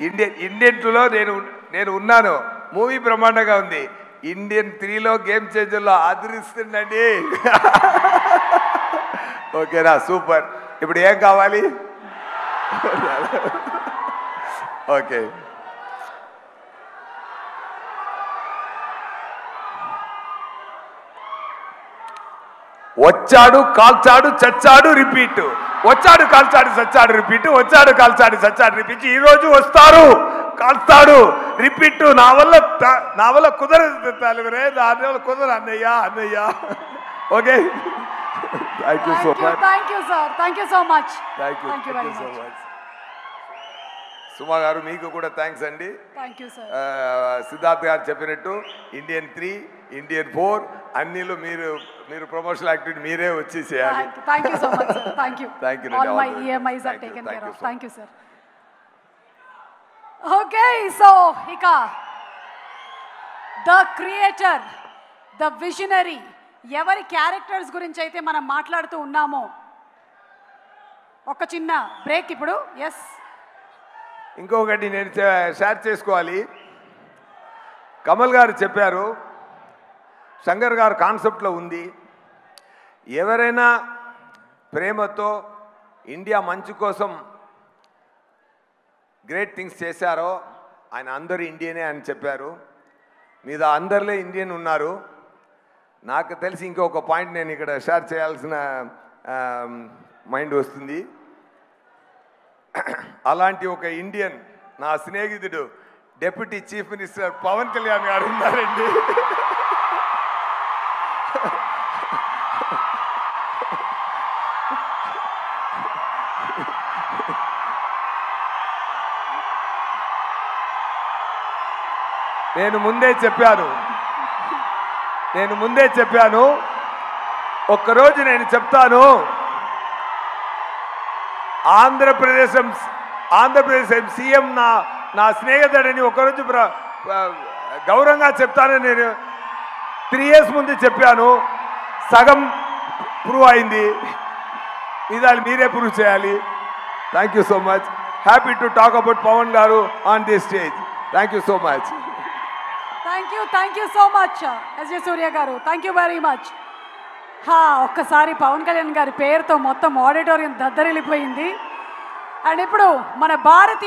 Indian 2లో నేను ఉన్నాను. మూవీ బ్రహ్మాండంగా ఉంది. ఇండియన్ 3లో గేమ్ చేంజర్లో అదిరిస్తుందండి. ఓకేనా, సూపర్. ఇప్పుడు ఏం కావాలి? ఓకే, వచ్చాడు కాల్చాడు చచ్చాడు రిపీట్, వచ్చాడు కాల్చాడు చచ్చాడు రిపీట్, వచ్చాడు కాల్చాడు చచ్చాడు రిపీట్. ఈరోజు వస్తారు కాల్స్తాడు రిపీట్. నా వల్ల కుదరదు తాలివరే, నా వల్ల కుదరదు అన్నయ్య. Okay, thank you so much. Thank you sir, thank you so much. Thank you so much. Suma గారు మీకు కూడా థ్యాంక్స్ అండి. Thank you sir. సిద్ధార్థ్ గారు చెప్పినట్టు ఇండియన్ 3, ఇండియన్ 4 అన్నిలో మీరు ప్రమోషనల్ యాక్టివిటీ మీరే వచ్చి చేయాలి. Thank you so much sir. Thank you. All my EMIs are taken care of. Thank you sir. Okay, so ఇక ద క్రియేటర్, ద విజనరీ, ఎవరి characters గురించి అయితే మనం మాట్లాడుతూ ఉన్నామో ఒక చిన్న బ్రేక్ ఇప్పుడు. ఎస్, ఇంకొకటి నేను షేర్ చేసుకోవాలి. కమల్ గారు చెప్పారు, శంకర్ గారు కాన్సెప్ట్లో ఉంది, ఎవరైనా ప్రేమతో ఇండియా మంచి కోసం గ్రేట్ థింగ్స్ చేశారో ఆయన అందరూ ఇండియనే అని చెప్పారు. మీద అందరిలో ఇండియన్ ఉన్నారు. నాకు తెలిసి ఇంకొక పాయింట్ నేను ఇక్కడ షేర్ చేయాల్సిన మైండ్ వస్తుంది. అలాంటి ఒక ఇండియన్ నా స్నేహితుడు deputy chief minister Pawan Kalyan garu ఉన్నారండి. నేను ముందే చెప్పాను, ఒక్కరోజు నేను చెప్తాను, ఆంధ్రప్రదేశ్ సీఎం నా స్నేహితుడని ఒకరోజు గౌరవంగా చెప్తానని నేను 3 years ముందు చెప్పాను. సగం ప్రూవ్ అయింది, ఇదాలు మీరే ప్రూవ్ చేయాలి. Thank you so much. Happy to talk about Pawan గారు on this stage. Thank you so much. Thank you so much SJ Surya గారు. Thank you very much. ఒక్కసారి పవన్ కళ్యాణ్ గారి పేరుతో మొత్తం ఆడిటోరియం దద్దరిల్లిపోయింది. అండ్ ఇప్పుడు మన భారతీయ